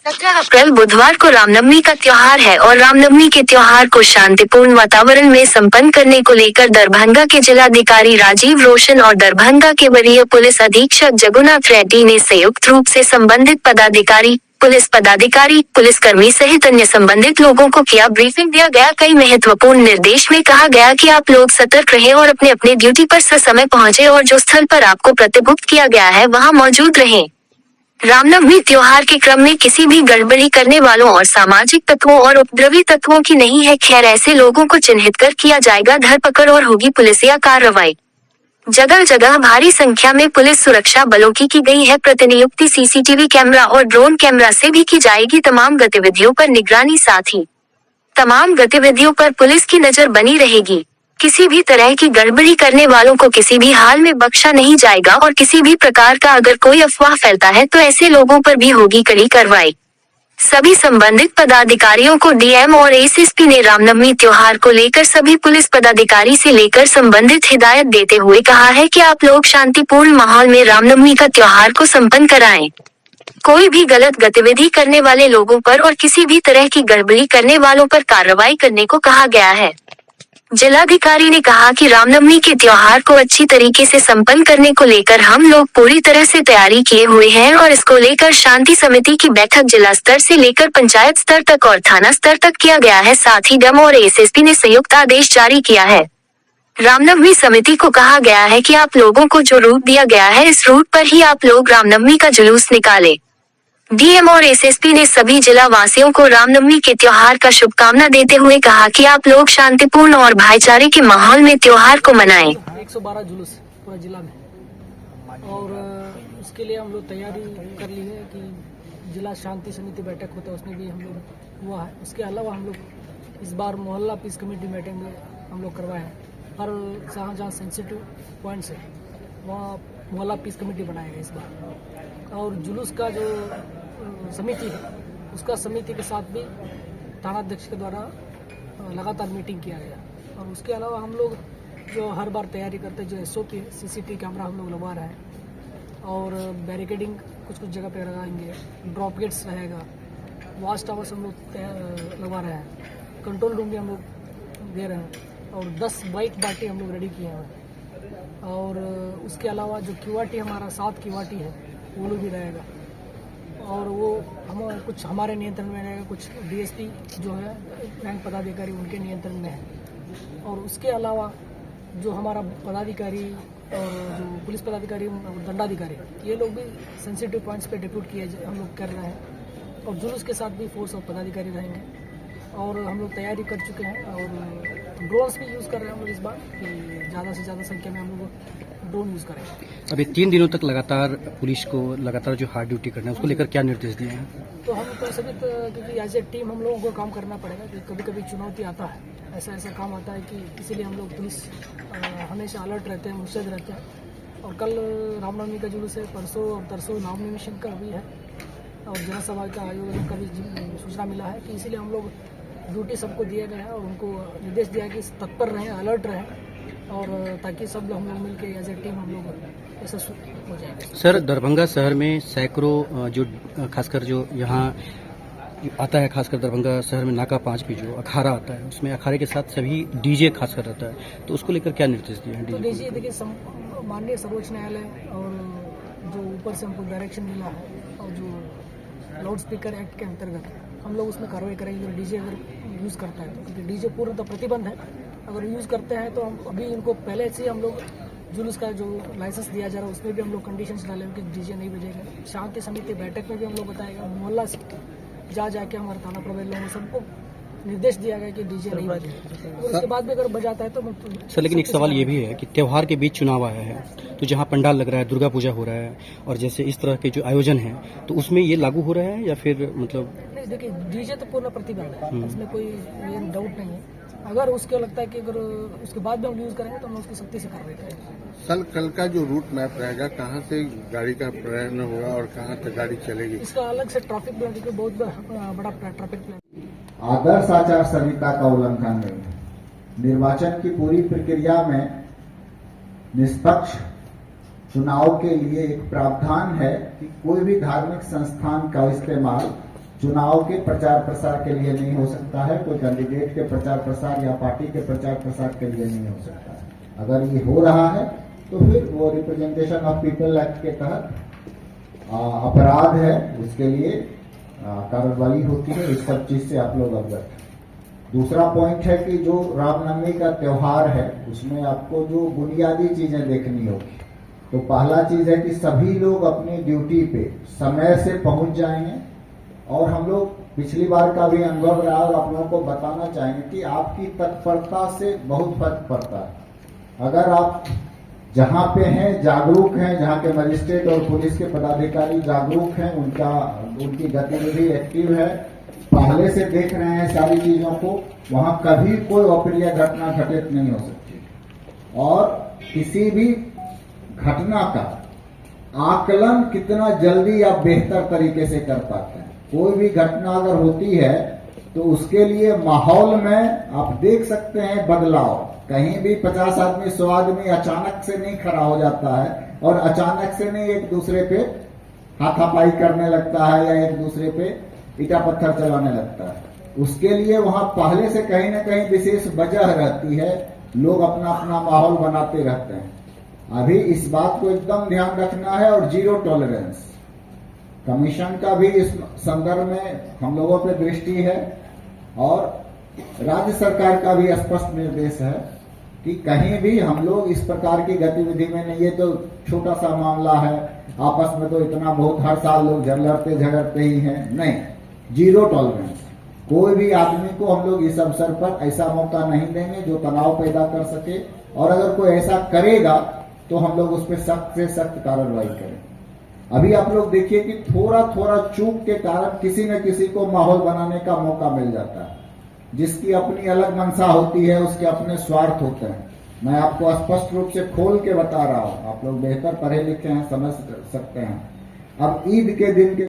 17 अप्रैल बुधवार को रामनवमी का त्योहार है और रामनवमी के त्योहार को शांतिपूर्ण वातावरण में संपन्न करने को लेकर दरभंगा के जिलाधिकारी राजीव रोशन और दरभंगा के वरीय पुलिस अधीक्षक जगुनाथ रेड्डी ने संयुक्त रूप से संबंधित पदाधिकारी, पुलिसकर्मी सहित अन्य संबंधित लोगों को किया ब्रीफिंग दिया गया। कई महत्वपूर्ण निर्देश में कहा गया कि आप लोग सतर्क रहें और अपने अपने ड्यूटी पर ससमय पहुंचे और जो स्थल पर आपको प्रतिबुक्त किया गया है वहां मौजूद रहें। रामनवमी त्योहार के क्रम में किसी भी गड़बड़ी करने वालों और सामाजिक तत्वों और उपद्रवी तत्वों की नहीं है खैर। ऐसे लोगों को चिन्हित कर किया जाएगा धरपकड़ और होगी पुलिसिया कार्रवाई। जगह जगह भारी संख्या में पुलिस सुरक्षा बलों की गई है प्रतिनियुक्ति। सीसीटीवी कैमरा और ड्रोन कैमरा से भी की जाएगी तमाम गतिविधियों पर निगरानी, साथ ही तमाम गतिविधियों पर पुलिस की नजर बनी रहेगी। किसी भी तरह की गड़बड़ी करने वालों को किसी भी हाल में बख्शा नहीं जाएगा और किसी भी प्रकार का अगर कोई अफवाह फैलता है तो ऐसे लोगों पर भी होगी कड़ी कार्रवाई। सभी संबंधित पदाधिकारियों को डीएम और एसएसपी ने रामनवमी त्योहार को लेकर सभी पुलिस पदाधिकारी से लेकर संबंधित हिदायत देते हुए कहा है कि आप लोग शांतिपूर्ण माहौल में रामनवमी का त्योहार को संपन्न कराएं। कोई भी गलत गतिविधि करने वाले लोगों पर और किसी भी तरह की गड़बड़ी करने वालों पर कार्रवाई करने को कहा गया है। जिलाधिकारी ने कहा कि रामनवमी के त्योहार को अच्छी तरीके से संपन्न करने को लेकर हम लोग पूरी तरह से तैयारी किए हुए हैं और इसको लेकर शांति समिति की बैठक जिला स्तर से लेकर पंचायत स्तर तक और थाना स्तर तक किया गया है। साथ ही डीएम और एसएसपी ने संयुक्त आदेश जारी किया है। रामनवमी समिति को कहा गया है कि आप लोगों को जो रूट दिया गया है इस रूट पर ही आप लोग रामनवमी का जुलूस निकाले। डीएम और एसएसपी ने सभी जिला वासियों को रामनवमी के त्योहार का शुभकामना देते हुए कहा कि आप लोग शांतिपूर्ण और भाईचारे के माहौल में त्योहार को मनाएं। 112 जुलूस पूरा जिला में और उसके लिए हम लोग तैयारी कर ली है कि जिला शांति समिति बैठक होता है उसमें भी हम लोग हुआ है। उसके अलावा हम लोग इस बार मोहल्ला पीस कमेटी मीटिंग में हम लोग करवाए हैं। हर जहाँ सेंसिटिव पॉइंट्स है वहाँ मोहल्ला पीस कमेटी बनाएगा इस बार। और जुलूस का जो समिति है उसका समिति के साथ भी थानाध्यक्ष के द्वारा लगातार मीटिंग किया गया। और उसके अलावा हम लोग जो हर बार तैयारी करते हैं जो एसओपी सीसीटीवी कैमरा हम लोग लगवा रहे हैं और बैरिकेडिंग कुछ जगह पे लगाएंगे, ड्रॉप गेट्स रहेगा, वॉच टावर्स हम लोग लगवा रहे हैं, कंट्रोल रूम भी हम लोग दे रहे हैं और 10 बाइक बाटी हम लोग रेडी किए हैं। और उसके अलावा जो क्यूआरटी हमारा 7 क्यूआरटी है वो लोग भी रहेगा और वो हम कुछ हमारे नियंत्रण में रहेगा, कुछ डीएसपी जो है रैंक पदाधिकारी उनके नियंत्रण में है। और उसके अलावा जो हमारा पदाधिकारी और जो पुलिस पदाधिकारी और दंडाधिकारी ये लोग भी सेंसिटिव पॉइंट्स पे डिप्यूट किए हम लोग कर रहे हैं। और जुलूस के साथ भी फोर्स और पदाधिकारी रहेंगे और हम लोग तैयारी कर चुके हैं और ड्रोन्स भी यूज़ कर रहे हैं हम लोग इस बार कि ज़्यादा से ज़्यादा संख्या में हम लोग ड्रोन यूज़ करेंगे। अभी 3 दिनों तक लगातार पुलिस को लगातार जो हार्ड ड्यूटी करना है उसको लेकर क्या निर्देश दिए हैं? तो हम तो सभी क्योंकि एज ए टीम हम लोगों को काम करना पड़ेगा कि कभी कभी चुनौती आता है, ऐसा काम आता है कि इसीलिए हम लोग पुलिस हमेशा अलर्ट रहते हैं, मुस्तैद रहते हैं। और कल रामनवमी का जुलूस है, परसों और तरसों नॉमिनेशन का भी है और जनसभा का आयोजन का भी सूचना मिला है कि इसीलिए हम लोग ड्यूटी सबको दिए गए हैं और उनको निर्देश दिया है कि तत्पर रहें, अलर्ट रहें और ताकि सब हम लोग मिलकर एज ए टीम हम लोग ऐसा हो जाएगा। सर, दरभंगा शहर में सैकड़ों जो खासकर जो यहाँ आता है, खासकर दरभंगा शहर में नाका 5 पे जो अखाड़ा आता है उसमें अखाड़े के साथ सभी डीजे खासकर रहता है, तो उसको लेकर क्या निर्देश दिए हैं? तो डीजे देखिए माननीय सर्वोच्च न्यायालय और जो ऊपर से हमको डायरेक्शन मिला है और जो लाउड स्पीकर एक्ट के अंतर्गत हम लोग उसमें कार्रवाई करेंगे अगर डीजे अगर यूज़ करता है तो, क्योंकि डीजे पूर्णतः प्रतिबंध है। अगर यूज़ करते हैं तो हम अभी इनको पहले से हम लोग जुलूस का जो लाइसेंस दिया जा रहा है उसमें भी हम लोग कंडीशंस डालेंगे कि डीजे नहीं बजेगा। शांति समिति बैठक में भी हम लोग बताएगा, मोहल्ला से जाके हमारे थाना प्रभारी लोगों सबको निर्देश दिया गया कि डीजे नहीं बजेगा। और उसके बाद भी अगर बजाता है तो सर, लेकिन एक सवाल ये भी है कि त्योहार के बीच चुनाव आया है तो जहाँ पंडाल लग रहा है, दुर्गा पूजा हो रहा है और जैसे इस तरह के जो आयोजन है तो उसमें ये लागू हो रहा है या फिर मतलब? देखिए डीजे तो पूर्ण प्रतिबंध है, इसमें कोई डाउट नहीं है। अगर उसको लगता है कि अगर उसके बाद भी हम यूज करेंगे तो हम उसकी सख्ती से कार्रवाई करेंगे। सर, कल का जो रूट मैप रहेगा, कहाँ से गाड़ी का प्रयाण होगा और कहाँ तक गाड़ी चलेगी? इसका अलग से ट्रैफिक प्लान की बहुत बड़ा ट्रैफिक प्लान। आदर्श आचार संहिता का उल्लंघन नहीं है। निर्वाचन की पूरी प्रक्रिया में निष्पक्ष चुनाव के लिए एक प्रावधान है कि कोई भी धार्मिक संस्थान का इस्तेमाल चुनाव के प्रचार प्रसार के लिए नहीं हो सकता है, कोई कैंडिडेट के प्रचार प्रसार या पार्टी के प्रचार प्रसार के लिए नहीं हो सकता है। अगर ये हो रहा है तो फिर वो रिप्रेजेंटेशन ऑफ पीपल एक्ट के तहत अपराध है, उसके लिए कार्रवाई होती है। इस सब चीज से आप लोग अवगत हैं। दूसरा पॉइंट है कि जो रामनवमी का त्योहार है उसमें आपको जो बुनियादी चीजें देखनी होगी। तो पहला चीज है कि सभी लोग अपनी ड्यूटी पे समय से पहुंच जाएंगे, और हम लोग पिछली बार का भी अनुभव रहा और आप लोगों को बताना चाहेंगे कि आपकी तत्परता से बहुत फर्क पड़ता है। अगर आप जहां पे हैं जागरूक हैं, जहां के मजिस्ट्रेट और पुलिस के पदाधिकारी जागरूक हैं, उनकी गतिविधि एक्टिव है, पहले से देख रहे हैं सारी चीजों को, वहां कभी कोई अप्रिय घटना घटित नहीं हो सकती। और किसी भी घटना का आकलन कितना जल्दी आप बेहतर तरीके से कर पाते हैं। कोई भी घटना अगर होती है तो उसके लिए माहौल में आप देख सकते हैं बदलाव। कहीं भी 50 आदमी 100 आदमी अचानक से नहीं खड़ा हो जाता है और अचानक से नहीं एक दूसरे पे हाथापाई करने लगता है या एक दूसरे पे ईटा पत्थर चलाने लगता है। उसके लिए वहां पहले से कहीं ना कहीं विशेष वजह रहती है, लोग अपना अपना माहौल बनाते रहते हैं। अभी इस बात को एकदम ध्यान रखना है और जीरो टॉलरेंस। कमीशन का भी इस संदर्भ में हम लोगों पे दृष्टि है और राज्य सरकार का भी स्पष्ट निर्देश है कि कहीं भी हम लोग इस प्रकार की गतिविधि में नहीं, ये तो छोटा सा मामला है, आपस में तो इतना बहुत हर साल लोग लड़ते झगड़ते ही हैं, नहीं, जीरो टॉलरेंस। कोई भी आदमी को हम लोग इस अवसर पर ऐसा मौका नहीं देंगे जो तनाव पैदा कर सके, और अगर कोई ऐसा करेगा तो हम लोग उस पर सख्त से सख्त कार्रवाई करें। अभी आप लोग देखिए कि थोड़ा थोड़ा चूक के कारण किसी न किसी को माहौल बनाने का मौका मिल जाता है, जिसकी अपनी अलग मंशा होती है, उसके अपने स्वार्थ होते हैं। मैं आपको स्पष्ट रूप से खोल के बता रहा हूं, आप लोग बेहतर पढ़े लिखे हैं, समझ सकते हैं। अब ईद के दिन के